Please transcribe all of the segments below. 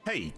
Hey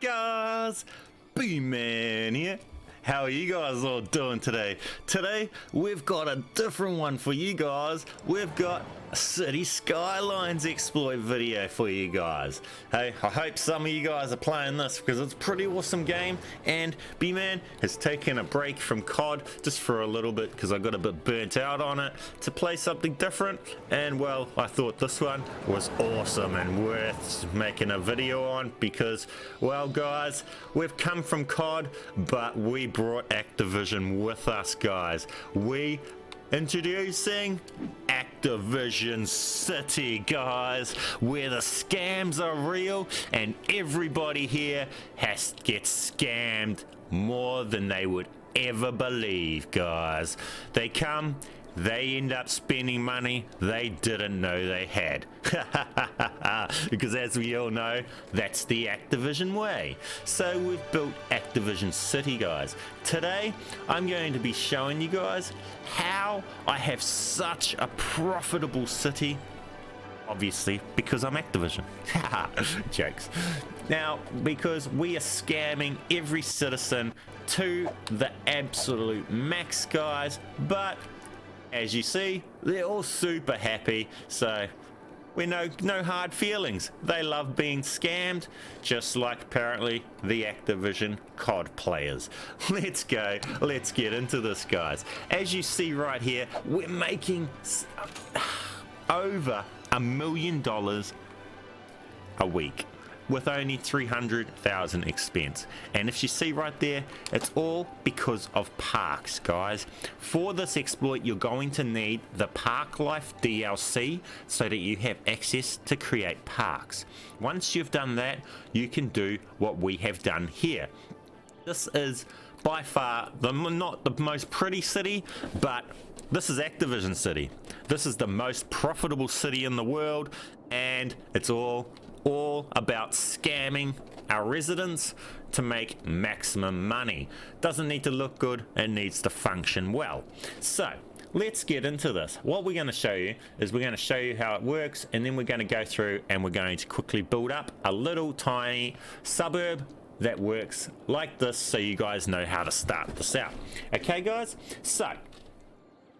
guys, bman here. How are you guys all doing today? Today we've got a different one for you guys. We've got a City Skylines exploit video for you guys. Hey, I hope some of you guys are playing this because it's a pretty awesome game, and bman has taken a break from COD just for a little bit because I got a bit burnt out on it to play something different, and well, I thought this one was awesome and worth making a video on because, well guys, we've come from COD but we brought Activision with us, guys. We introducing ACTIVISION CITY, guys, where the scams are real and everybody here gets scammed more than they would ever believe, guys. They come, they end up spending money they didn't know they had. Because as we all know, that's the Activision way. So we've built ACTIVISION CITY, guys. Today I'm going to be showing you guys how I have such a profitable city. Obviously because I'm Activision. Jokes. Now, because we are scamming every citizen to the absolute max, guys, but as you see, they're all super happy, so we know no hard feelings. They love being scammed, just like apparently the Activision COD players. Let's go. Let's get into this, guys. As you see right here, we're making over $1 million a week with only 300,000 expense. And if you see right there, it's all because of parks, guys. For this exploit, you're going to need the Park Life DLC so that you have access to create parks. Once you've done that, you can do what we have done here. This is by far not the most pretty city, but this is Activision City. This is the most profitable city in the world, and it's all about scamming our residents to make maximum money. Doesn't need to look good, it needs to function well. So let's get into this. What we're going to show you is we're going to show you how it works, and then we're going to go through and we're going to quickly build up a little tiny suburb that works like this so you guys know how to start this out. Okay guys, so,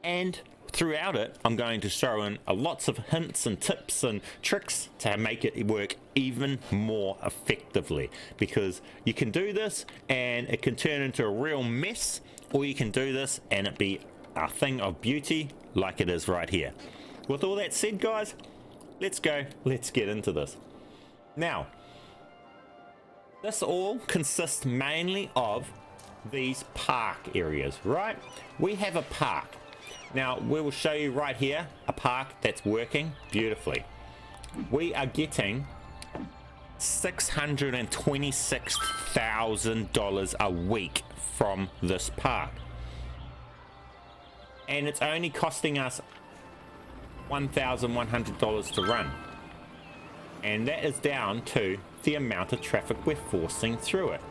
and throughout it, I'm going to throw in lots of hints and tips and tricks to make it work even more effectively, because you can do this and it can turn into a real mess, or you can do this and it be a thing of beauty like it is right here. With all that said, guys, let's get into this. Now, this all consists mainly of these park areas, right? We have a park. Now, we will show you right here a park that's working beautifully. We are getting $626,000 a week from this park. And it's only costing us $1,100 to run. And that is down to the amount of traffic we're forcing through it.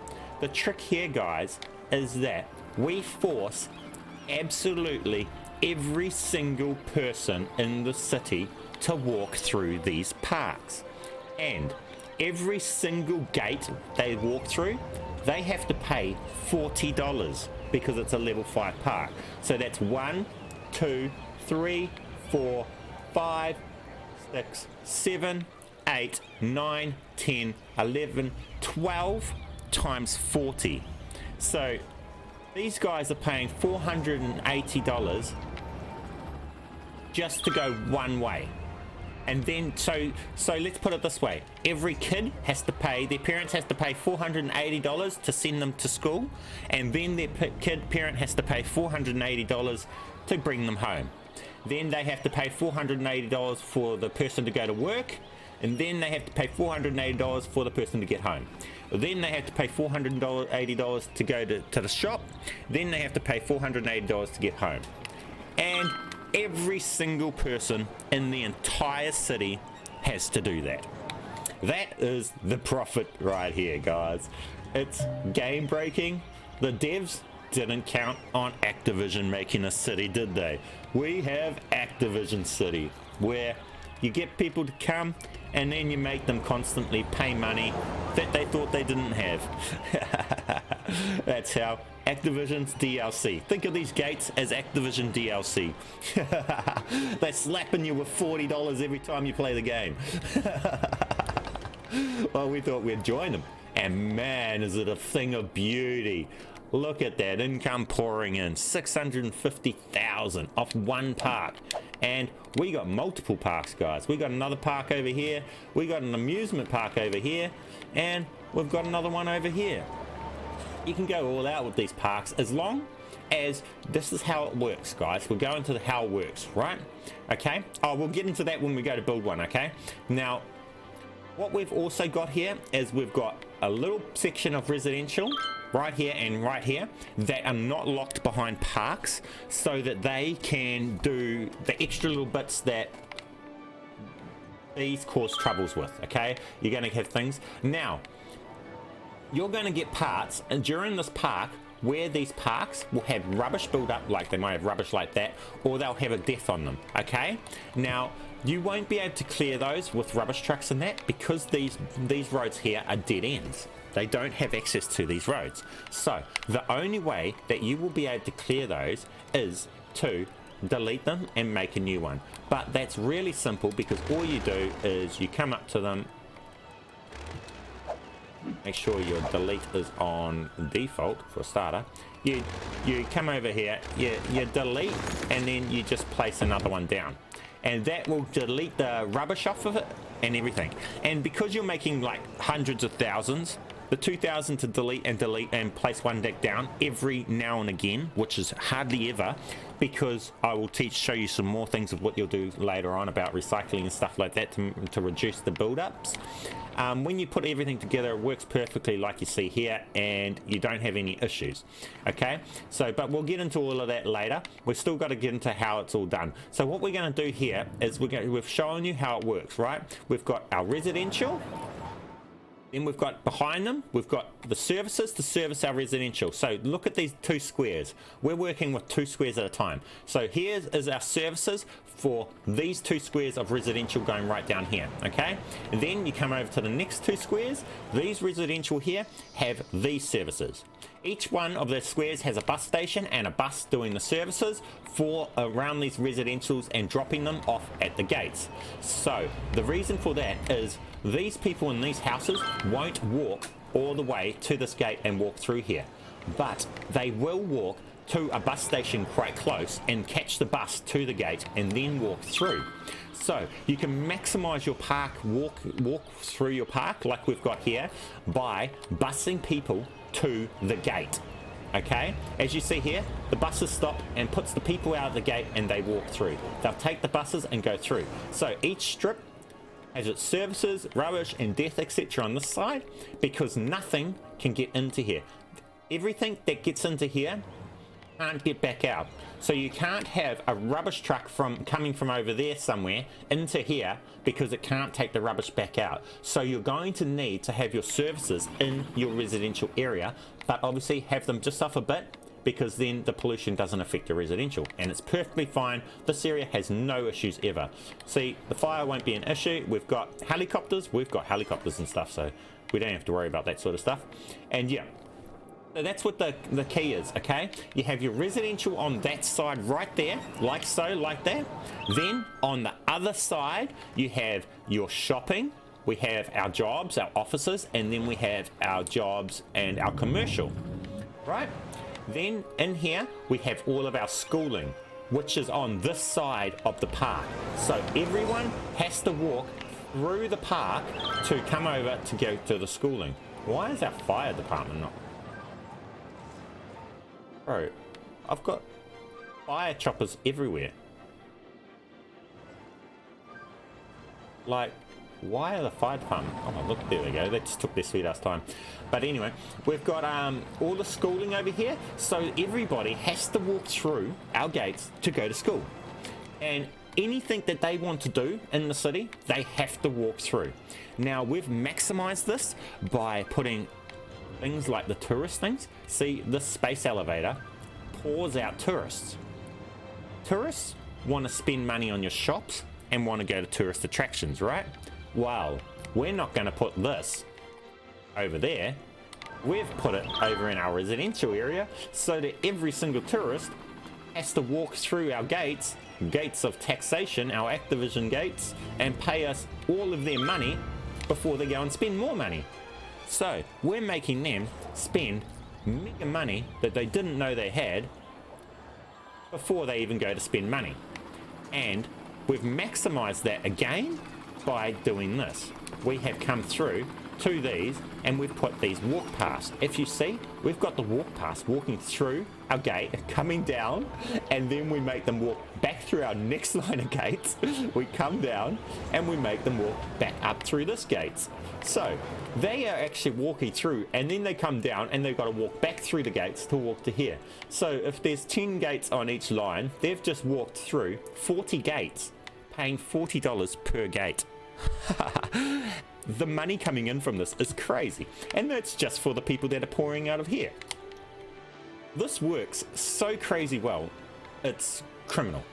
The trick here, guys, is that we force absolutely every single person in the city to walk through these parks, and every single gate they walk through, they have to pay $40 because it's a level 5 park. So that's 1, 2, 3, 4, 5, 6, 7, 8, 9, 10, 11, 12 times 40. So these guys are paying $480 just to go one way. And then so let's put it this way: every kid has to pay, their parents has to pay $480 to send them to school, and then their parent has to pay $480 to bring them home. Then they have to pay $480 for the person to go to work, and then they have to pay $480 for the person to get home. Then they have to pay $480 to go to the shop. Then they have to pay $480 to get home. And every single person in the entire city has to do that. That is the profit right here, guys. It's game breaking. The devs didn't count on Activision making a city, did they? We have ACTIVISION City, where you get people to come and then you make them constantly pay money that they thought they didn't have. That's how Activision's DLC. Think of these gates as Activision DLC. They're slapping you with $40 every time you play the game. Well, we thought we'd join them, and man, is it a thing of beauty. Look at that income pouring in, 650,000 off one park. And we got multiple parks, guys. We got another park over here, we got an amusement park over here, and we've got another one over here. You can go all out with these parks as long as this is how it works, guys. We're going to the how it works, right? Okay. Oh, we'll get into that when we go to build one, okay? Now, what we've also got here is we've got a little section of residential right here and right here that are not locked behind parks, so that they can do the extra little bits that these cause troubles with, okay? You're going to have things. Now, you're going to get parts, and during this park, where these parks will have rubbish build up, like they might have rubbish like that, or they'll have a death on them, okay? Now, you won't be able to clear those with rubbish trucks and that, because these roads here are dead ends. They don't have access to these roads. So the only way that you will be able to clear those is to delete them and make a new one. But that's really simple, because all you do is you come up to them, make sure your delete is on default for a starter. You come over here, you delete, and then you just place another one down, and that will delete the rubbish off of it and everything. And because you're making like hundreds of thousands, the 2,000 to delete and place one deck down every now and again, which is hardly ever, because I will show you some more things of what you'll do later on about recycling and stuff like that to reduce the build-ups. When you put everything together, it works perfectly like you see here, and you don't have any issues. Okay, so but we'll get into all of that later. We've still got to get into how it's all done. So what we're going to do here is we've shown you how it works, right? We've got our residential. Then we've got behind them, we've got the services to service our residential. So look at these two squares. We're working with two squares at a time. So here is our services for these two squares of residential going right down here, okay? And then you come over to the next two squares. These residential here have these services. Each one of the squares has a bus station and a bus doing the services for around these residentials and dropping them off at the gates. So the reason for that is these people in these houses won't walk all the way to this gate and walk through here, but they will walk to a bus station quite close and catch the bus to the gate and then walk through. So you can maximize your park, walk through your park like we've got here, by busing people to the gate. Okay, as you see here, the buses stop and puts the people out of the gate and they walk through. They'll take the buses and go through. So each strip has its services, rubbish and death, etc. on this side, because nothing can get into here. Everything that gets into here can't get back out. So you can't have a rubbish truck coming from over there somewhere into here, because it can't take the rubbish back out. So you're going to need to have your services in your residential area, but obviously have them just off a bit, because then the pollution doesn't affect the residential, and it's perfectly fine. This area has no issues ever. See, the fire won't be an issue. We've got helicopters and stuff, so we don't have to worry about that sort of stuff. And yeah, so that's what the key is, okay? You have your residential on that side right there, like so, like that. Then on the other side, you have your shopping. We have our jobs, our offices, and then we have our jobs and our commercial, right? Then in here, we have all of our schooling, which is on this side of the park. So everyone has to walk through the park to come over to go to the schooling. Why is our fire department not? Bro, I've got fire choppers everywhere. Like, why are the fire department? Oh, look, there they go. They just took their sweet ass time. But anyway, we've got all the schooling over here. So everybody has to walk through our gates to go to school. And anything that they want to do in the city, they have to walk through. Now, we've maximized this by putting things like the tourist things. See, this space elevator pours out tourists. Tourists want to spend money on your shops and want to go to tourist attractions, right? well, we're not going to put this over there. We've put it over in our residential area so that every single tourist has to walk through our gates of taxation, our ACTIVISION gates, and pay us all of their money before they go and spend more money. So we're making them spend mega money that they didn't know they had before they even go to spend money. And we've maximized that again by doing this. We have come through to these and we've put these walk past. If you see, we've got the walk past walking through our gate, coming down, and then we make them walk back through our next line of gates. We come down and we make them walk back up through this gates. So they are actually walking through and then they come down and they've got to walk back through the gates to walk to here. So if there's 10 gates on each line, they've just walked through 40 gates, paying $40 per gate. The money coming in from this is crazy, and that's just for the people that are pouring out of here. This works so crazy well, it's criminal.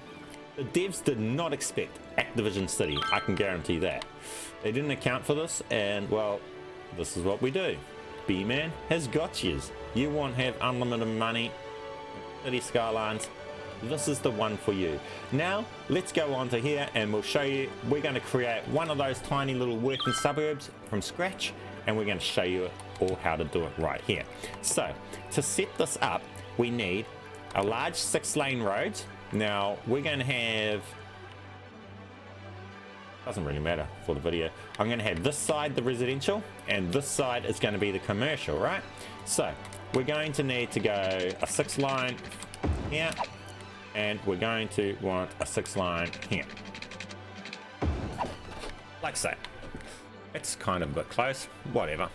The devs did not expect ACTIVISION City, I can guarantee that. They didn't account for this, and well, this is what we do. bman has got yous. You want to have unlimited money, City Skylines, this is the one for you. Now let's go on to here and we'll show you. We're going to create one of those tiny little working suburbs from scratch, and we're going to show you all how to do it right here. So to set this up, we need a large 6-lane road. Now we're going to have, doesn't really matter for the video, I'm going to have this side the residential and this side is going to be the commercial, right? So we're going to need to go a 6-line here, and we're going to want a 6-line here, like so. It's kind of a bit close, whatever.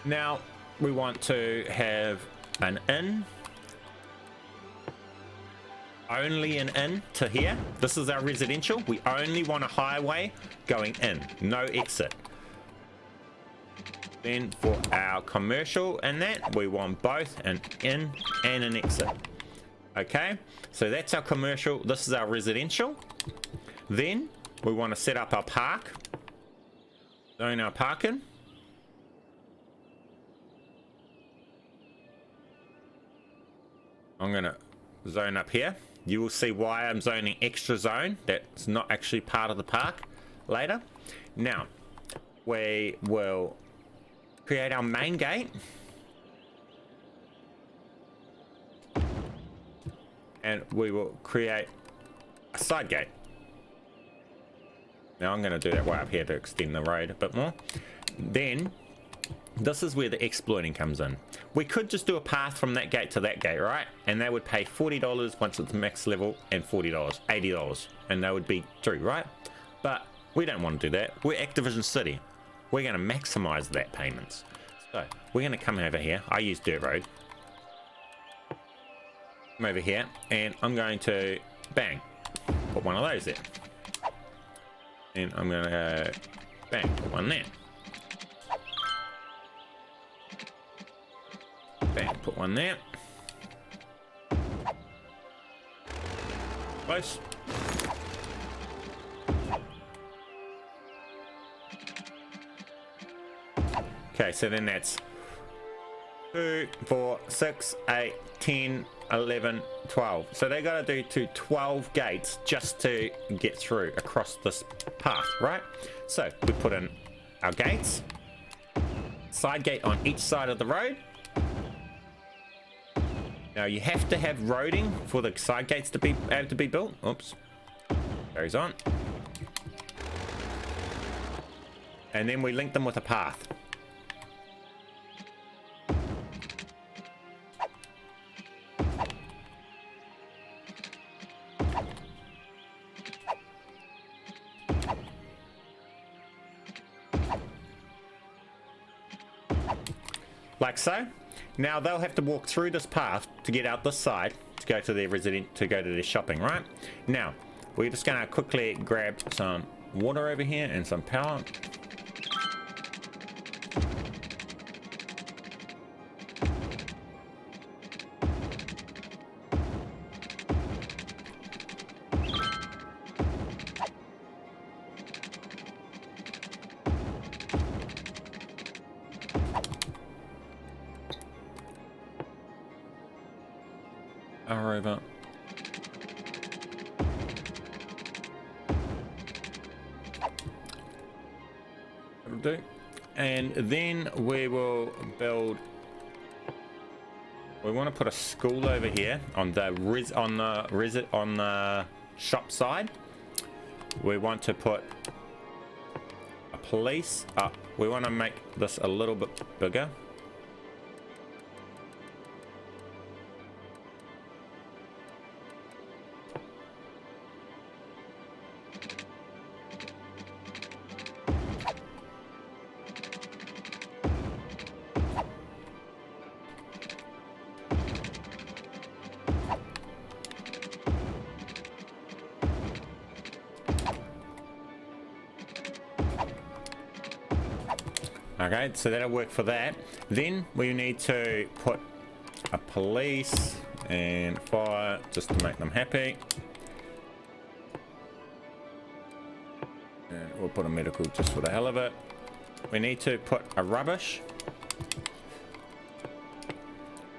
Now we want to have an in, only an in to here. This is our residential. We only want a highway going in, no exit. Then for our commercial and that, we want both an in and an exit. Okay, so that's our commercial. This is our residential. Then we want to set up our park, zone our parking. I'm going to zone up here. You will see why I'm zoning extra zone. That's not actually part of the park later. Now we will create our main gate. And we will create a side gate. Now I'm going to do that way up here to extend the road a bit more. Then this is where the exploiting comes in. We could just do a path from that gate to that gate, right? And they would pay $40 once it's max level, and $40, $80, and they would be through, right? But we don't want to do that. We're ACTIVISION City. We're going to maximize that payments. So we're going to come over here. I use dirt road. Come over here and I'm going to bang, put one of those there, and I'm going to go bang, put one there, bang, put one there, close. Okay, so then that's 2, 4, 6, 8, 10, 11, 12. So they got to do to 12 gates just to get through across this path, right? So we put in our gates, side gate on each side of the road. Now you have to have roading for the side gates to be able to be built. Oops, carries on. And then we link them with a path. Like so. Now they'll have to walk through this path to get out this side to go to their their shopping, right? Now we're just gonna quickly grab some water over here and some power. Power over. That'll do. And then we will build. We want to put a school over here on the on the shop side. We want to put a police up. We want to make this a little bit bigger. Okay, so that'll work for that. Then we need to put a police and fire just to make them happy. And we'll put a medical just for the hell of it. We need to put a rubbish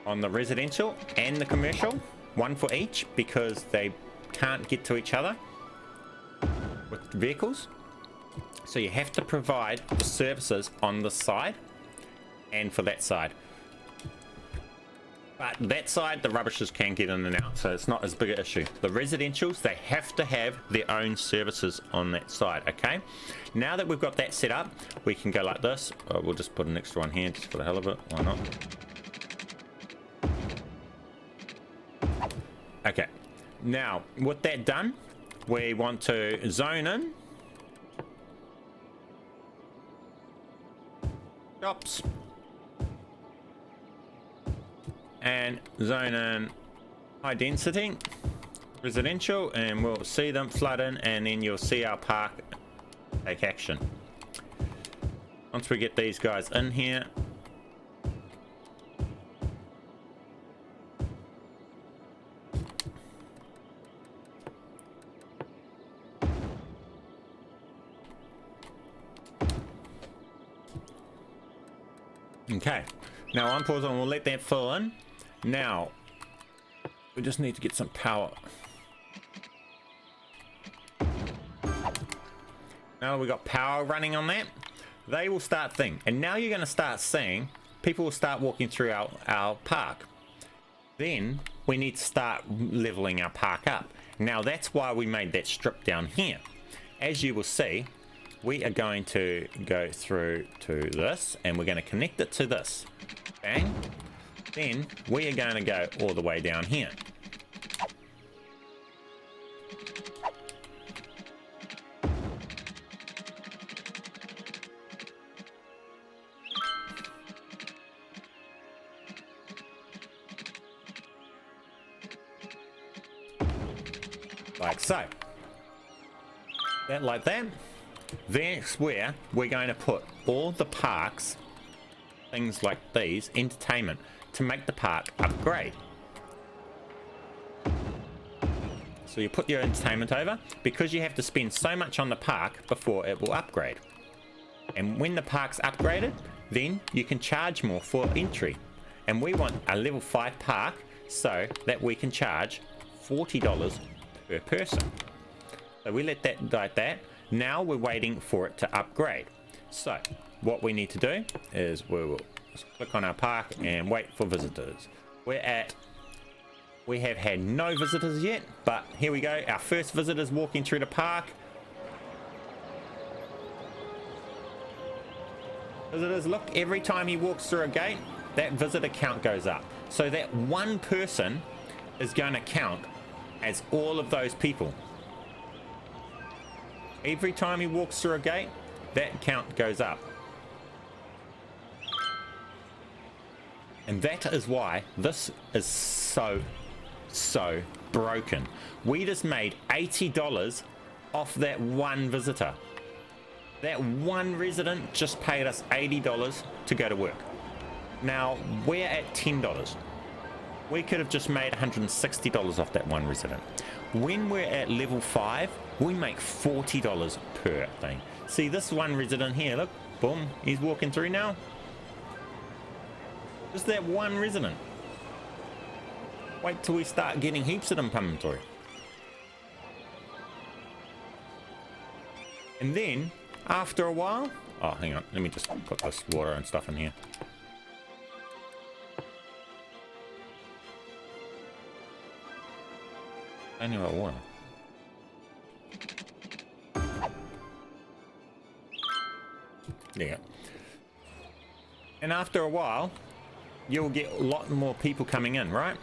on the residential and the commercial, one for each, because they can't get to each other with vehicles. So you have to provide the services on this side and for that side. But that side, the rubbishers can get in and out, so it's not as big an issue. The residentials, they have to have their own services on that side, okay? Now that we've got that set up, we can go like this. We'll just put an extra one here just for the hell of it. Why not? Okay. Now, with that done, we want to zone in. Shops. And zone in high density residential, and we'll see them flood in, and then you'll see our park take action. Once we get these guys in here, okay, now on pause and we'll let that fill in. Now we just need to get some power. Now we got power running on that, they will start thing, and now you're going to start seeing people will start walking through our park. Then we need to start leveling our park up. Now that's why we made that strip down here. As you will see, we are going to go through to this, and we're going to connect it to this. Bang. Then we are going to go all the way down here. Like so. That like that. That's where we're going to put all the parks, things like these, entertainment, to make the park upgrade. So you put your entertainment over, because you have to spend so much on the park before it will upgrade. And when the park's upgraded, then you can charge more for entry. And we want a level 5 park so that we can charge $40 per person. So we let that like that. Now we're waiting for it to upgrade. So what we need to do is we will click on our park and wait for visitors. We have had no visitors yet, but here we go. Our first visitor's walking through the park. Visitors, look, every time he walks through a gate, that visitor count goes up. So that one person is going to count as all of those people. Every time he walks through a gate, that count goes up. And that is why this is so broken. We just made $80 off that one visitor. That one resident just paid us $80 to go to work. Now we're at $10. We could have just made $160 off that one resident. When we're at level 5, we make $40 per thing. See this one resident here, look, boom, he's walking through now. Just that one resident. Wait till we start getting heaps of them coming through. And then, after a while... Oh, hang on. Let me just put this water and stuff in here. Only about water. There you go. And after a while, you'll get a lot more people coming in, right?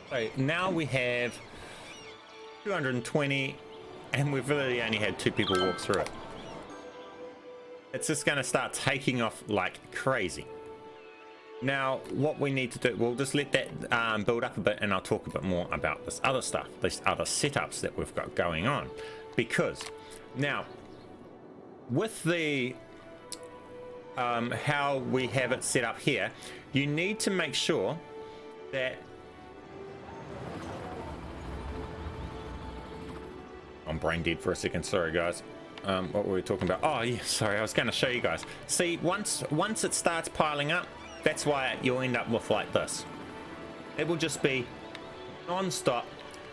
So now we have 220, and we've really only had 2 people walk through it. It's just going to start taking off like crazy. Now, what we need to do, we'll just let that build up a bit, and I'll talk a bit more about this other stuff, these other setups that we've got going on. Because now, with the how we have it set up here, you need to make sure that I'm brain dead for a second, sorry guys. What were we talking about? Oh yeah, sorry, I was going to show you guys. See, once it starts piling up, that's why you'll end up with like this. It will just be non-stop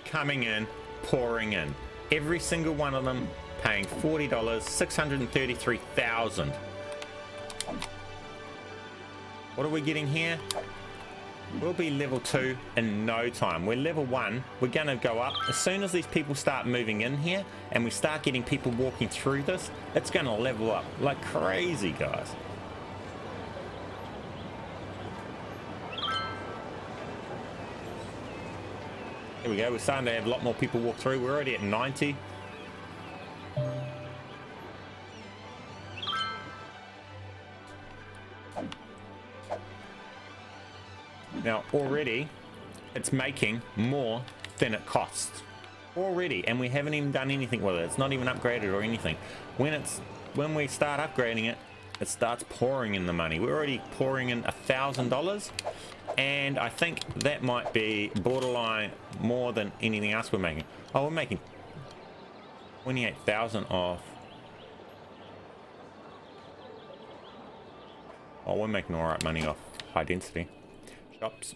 coming in, pouring in. Every single one of them paying $40, 633,000. What are we getting here? We'll be level 2 in no time. We're level 1. We're going to go up. As soon as these people start moving in here and we start getting people walking through this, it's going to level up like crazy, guys. Here we go. We're starting to have a lot more people walk through. We're already at 90. Now already it's making more than it costs already, and we haven't even done anything with it. It's not even upgraded or anything. When we start upgrading it, it starts pouring in the money. We're already pouring in $1,000, and I think that might be borderline more than anything else we're making. Oh, we're making 28,000 off. Oh, we're making all right money off high density shops.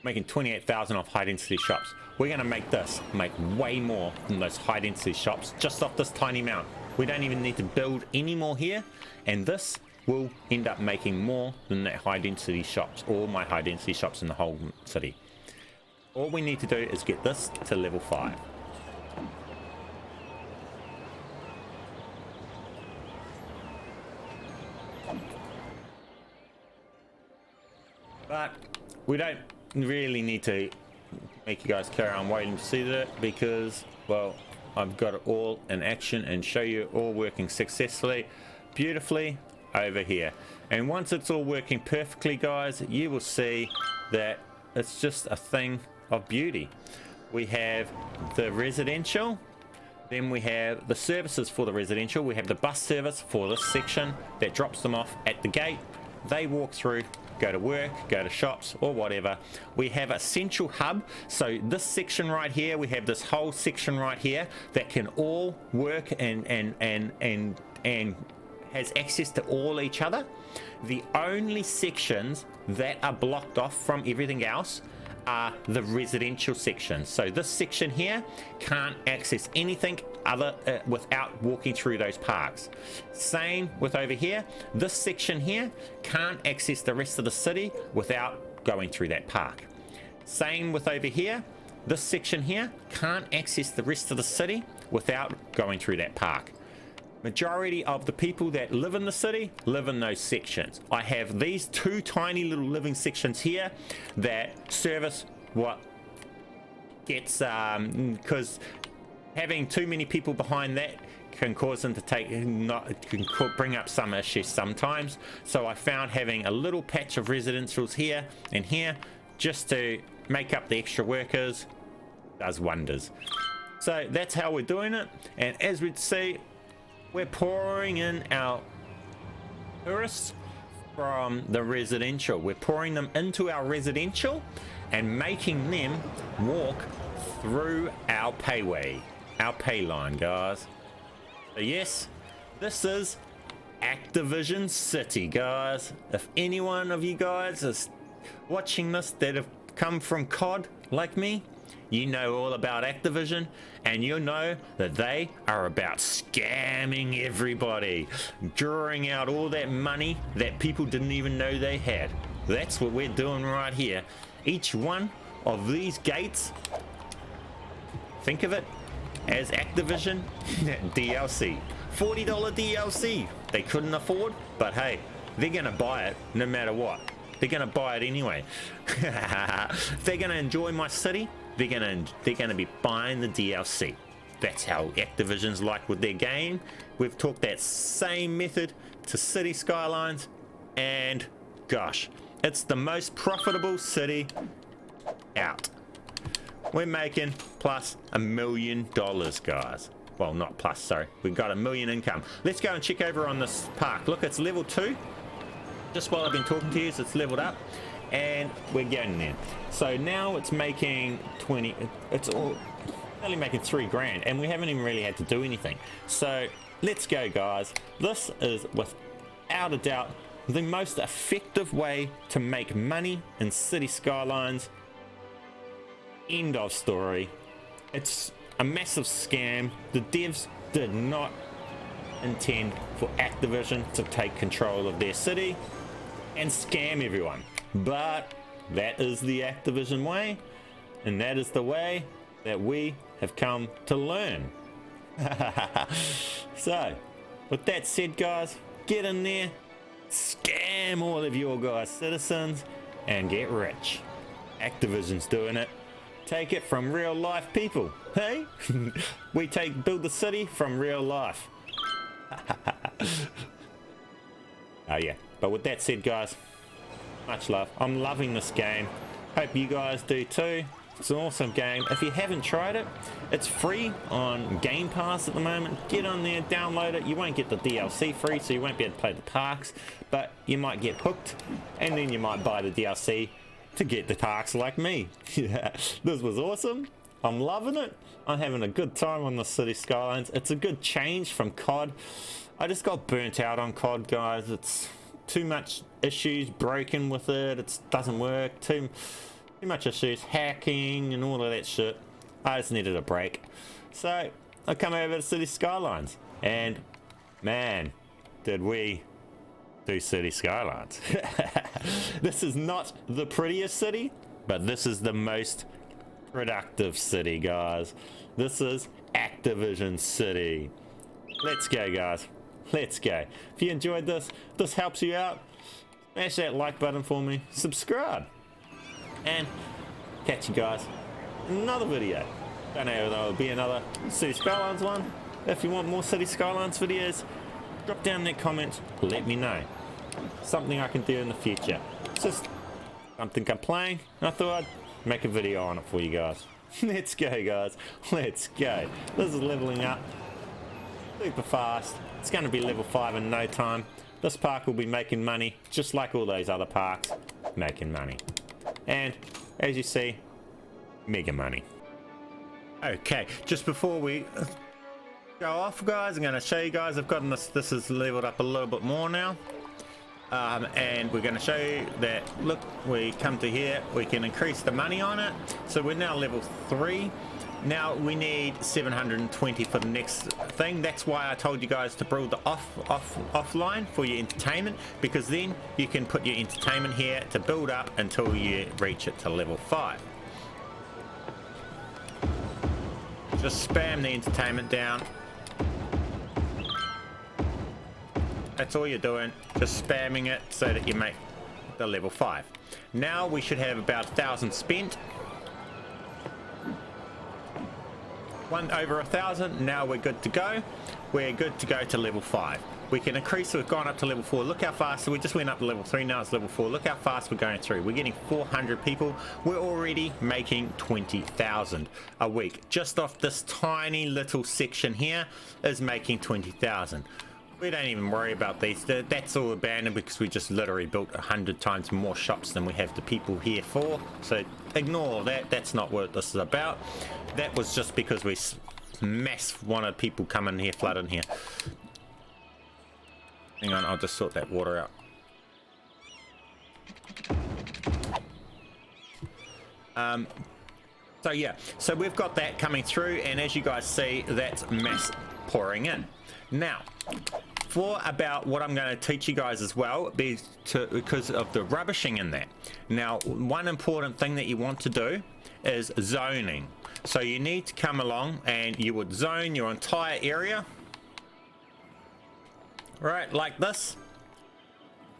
Making 28,000 off high density shops. We're going to make way more than those high density shops just off this tiny amount. We don't even need to build any more here, and this will end up making more than that high density shops, all my high density shops in the whole city. All we need to do is get this to level 5. But we don't really need to make you guys carry on waiting to see that, because, well, I've got it all in action and show you all working successfully, beautifully over here. And once it's all working perfectly, guys, you will see that it's just a thing of beauty. We have the residential, then we have the services for the residential. We have the bus service for this section that drops them off at the gate. They walk through, go to work, go to shops or whatever. We have a central hub, so this section right here, we have this whole section right here that can all work and has access to all each other. The only sections that are blocked off from everything else are the residential sections. So this section here can't access anything other without walking through those parks. Same with over here. This section here can't access the rest of the city without going through that park. Same with over here. This section here can't access the rest of the city without going through that park. Majority of the people that live in the city live in those sections. I have these 2 tiny little living sections here that service what gets, because having too many people behind that can cause them to bring up some issues sometimes. So I found having a little patch of residentials here and here just to make up the extra workers does wonders. So that's how we're doing it, and as we'd see, we're pouring in our tourists from the residential. We're pouring them into our residential and making them walk through our payway, our pay line, guys. So yes, this is ACTIVISION City, guys. If any one of you guys is watching this that have come from COD like me, you know all about Activision, and you know that they are about scamming everybody, drawing out all that money that people didn't even know they had. That's what we're doing right here. Each one of these gates, think of it as Activision DLC. $40 DLC they couldn't afford, but hey, they're gonna buy it no matter what. They're gonna buy it anyway. They're gonna enjoy my city. They're gonna be buying the DLC. That's how Activision's like with their game. We've talked that same method to City Skylines, and gosh, it's the most profitable city out. We're making plus $1 million, guys. Well, not plus, sorry. We've got $1 million income. Let's go and check over on this park. Look, it's level 2. Just while I've been talking to you, it's leveled up, and we're getting there. So now it's making 20. It's only making 3 grand, and we haven't even really had to do anything. So let's go, guys. This is without a doubt the most effective way to make money in City Skylines. End of story. It's a massive scam. The devs did not intend for Activision to take control of their city and scam everyone, but that is the Activision way, and that is the way that we have come to learn. So with that said, guys, get in there, scam all of your guys citizens, and get rich. Activision's doing it. Take it from real life people. Hey, we build the city from real life. Oh yeah, but with that said, guys, much love. I'm loving this game. Hope you guys do too. It's an awesome game. If you haven't tried it, it's free on Game Pass at the moment. Get on there, download it. You won't get the DLC free, so you won't be able to play the parks, but you might get hooked, and then you might buy the DLC to get the parks like me. Yeah, this was awesome. I'm loving it. I'm having a good time on the City Skylines. It's a good change from COD. I just got burnt out on COD, guys. It's too much issues broken with it. It doesn't work. Too much issues, hacking and all of that shit. I just needed a break. So I come over to City Skylines, and man, did we do City Skylines. This is not the prettiest city, but this is the most productive city, guys. This is Activision City. Let's go, guys. Let's go. If you enjoyed this helps you out, smash that like button for me, subscribe, and catch you guys in another video. Don't know if there'll be another City Skylines one. If you want more City Skylines videos, drop down in the comments, let me know. Something I can do in the future. It's just something I'm playing, and I thought I'd make a video on it for you guys. Let's go, guys. Let's go. This is leveling up super fast. It's going to be level 5 in no time. This park will be making money just like all those other parks, making money. And as you see, mega money. Okay, just before we go off, guys, I'm going to show you guys. I've gotten this is leveled up a little bit more now. And we're going to show you that, look, we come to here, we can increase the money on it. So we're now level 3. Now we need 720 for the next thing. That's why I told you guys to build the offline for your entertainment, because then you can put your entertainment here to build up until you reach it to level 5. Just spam the entertainment down. That's all you're doing, just spamming it so that you make the level 5. Now we should have about 1,000 spent. Over 1,000. Now we're good to go. We're good to go to level 5. We can increase. We've gone up to level 4. Look how fast. So we just went up to level 3. Now it's level 4. Look how fast we're going through. We're getting 400 people. We're already making 20,000 a week. Just off this tiny little section here is making 20,000. We don't even worry about these. That's all abandoned because we just literally built 100 times more shops than we have the people here for. So ignore that. That's not what this is about. That was just because we wanted people come in here, flood in here. Hang on, I'll just sort that water out. So yeah, so we've got that coming through, and as you guys see, that's mass pouring in. Now, for about what I'm going to teach you guys as well, because of the rubbishing in that. Now, one important thing that you want to do is zoning. So you need to come along and you would zone your entire area, right, like this.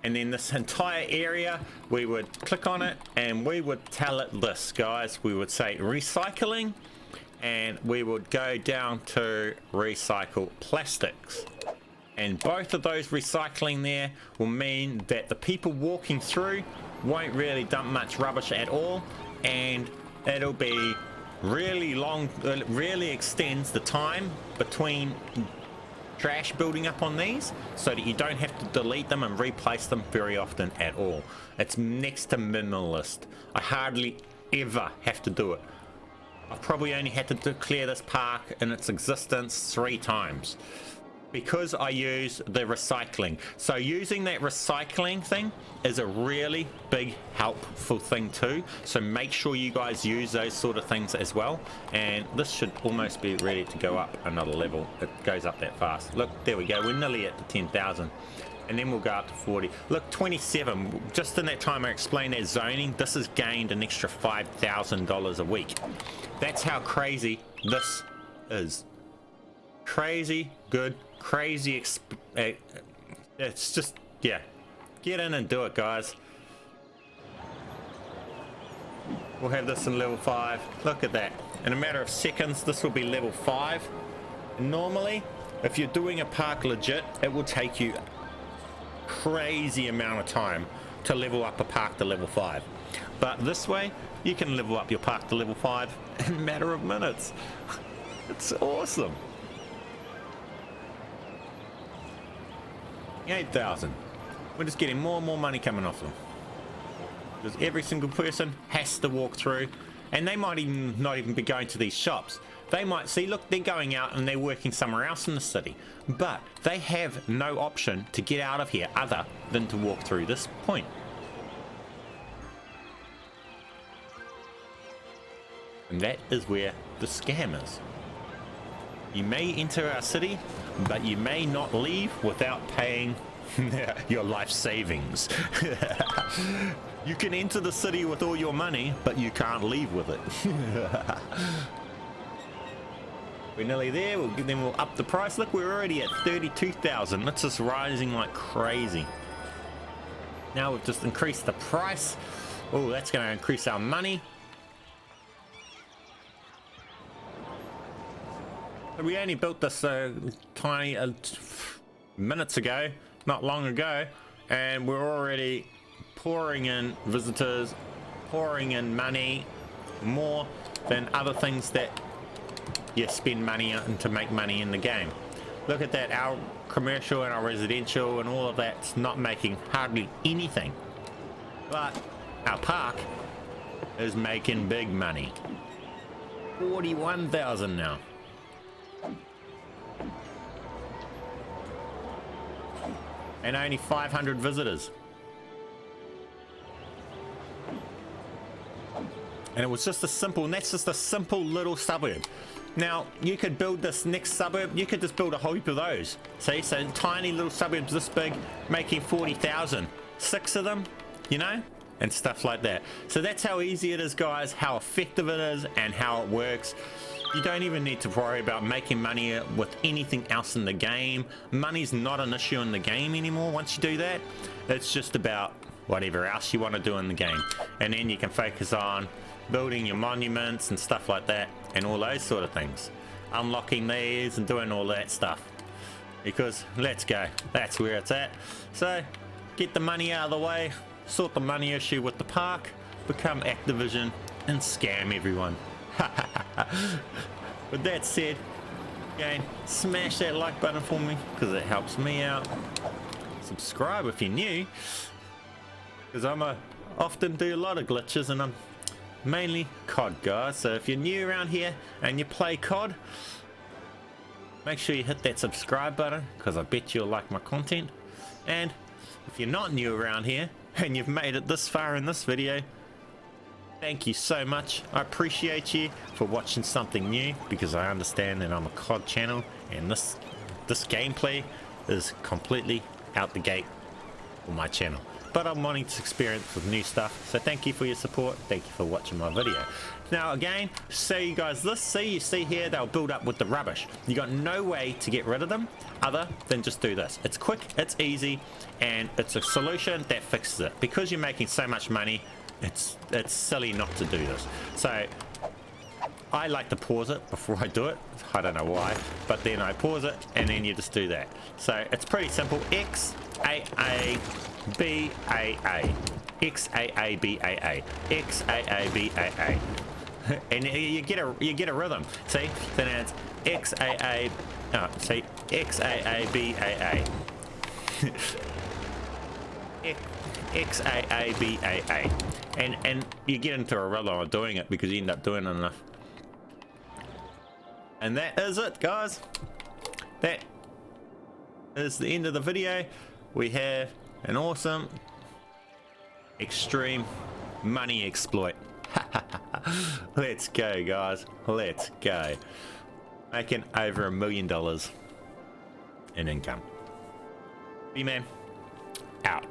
And then this entire area, we would click on it and we would tell it this, guys. We would say recycling, and we would go down to recycle plastics. And both of those recycling there will mean that the people walking through won't really dump much rubbish at all, and it'll be really long, it really extends the time between trash building up on these, so that you don't have to delete them and replace them very often at all. It's next to minimalist. I hardly ever have to do it. I've probably only had to declare this park in its existence 3 times because I use the recycling. So using that recycling thing is a really big helpful thing too, so make sure you guys use those sort of things as well. And this should almost be ready to go up another level. It goes up that fast. Look, there we go, we're nearly at the 10,000, and then we'll go up to 40. Look, 27. Just in that time I explained that zoning, this has gained an extra $5,000 a week. That's how crazy this is. Crazy good, crazy it's just, yeah, get in and do it, guys. We'll have this in level 5. Look at that, in a matter of seconds this will be level 5. Normally if you're doing a park legit, it will take you crazy amount of time to level up a park to level 5, but this way you can level up your park to level 5 in a matter of minutes. It's awesome. 8,000. We're just getting more and more money coming off them, because every single person has to walk through, and they might even not even be going to these shops. They might see, look, they're going out and they're working somewhere else in the city, but they have no option to get out of here other than to walk through this point. And that is where the scam is. You may enter our city, but you may not leave without paying your life savings. You can enter the city with all your money, but you can't leave with it. We're nearly there. Then we'll up the price. Look, we're already at 32,000. It's just rising like crazy. Now we've just increased the price. Oh, that's going to increase our money. We only built this tiny minutes ago, not long ago, and we're already pouring in visitors, pouring in money, more than other things that you spend money on to make money in the game. Look at that, our commercial and our residential and all of that's not making hardly anything, but our park is making big money. 41,000 now. And only 500 visitors. And it was just a simple, and that's just a simple little suburb. Now, you could build this next suburb, you could just build a whole heap of those. See, so tiny little suburbs this big, making 40,000. 6 of them, you know, and stuff like that. So that's how easy it is, guys, how effective it is, and how it works. You don't even need to worry about making money with anything else in the game. Money's not an issue in the game anymore once you do that. It's just about whatever else you want to do in the game. And then you can focus on building your monuments and stuff like that, and all those sort of things. Unlocking these and doing all that stuff. Because, let's go, that's where it's at. So, get the money out of the way, sort the money issue with the park, become Activision, and scam everyone. With that said, again, smash that like button for me because it helps me out. Subscribe if you're new, because often do a lot of glitches, and I'm mainly COD, guys. So if you're new around here and you play COD, make sure you hit that subscribe button because I bet you'll like my content. And if you're not new around here and you've made it this far in this video, Thank you so much. I appreciate you for watching something new, because I understand that I'm a COD channel and this gameplay is completely out the gate for my channel. But I'm wanting to experience with new stuff, so thank you for your support. Thank you for watching my video. Now again, show you guys this. You see here, they'll build up with the rubbish. You got no way to get rid of them other than just do this. It's quick, it's easy, and it's a solution that fixes it. Because you're making so much money, it's silly not to do this. So I like to pause it before I do it. I don't know why, but then I pause it and then you just do that. So it's pretty simple. XAABAA, XAABAA, XAABAA, and you get a rhythm. See, then it's XAA. Oh, see, XAABAA. XAABAA, and you get into a rhythm of doing it because you end up doing it enough. And that is it, guys. That is the end of the video. We have an awesome extreme money exploit. Let's go, guys. Let's go. Making over $1 million in income. bman out.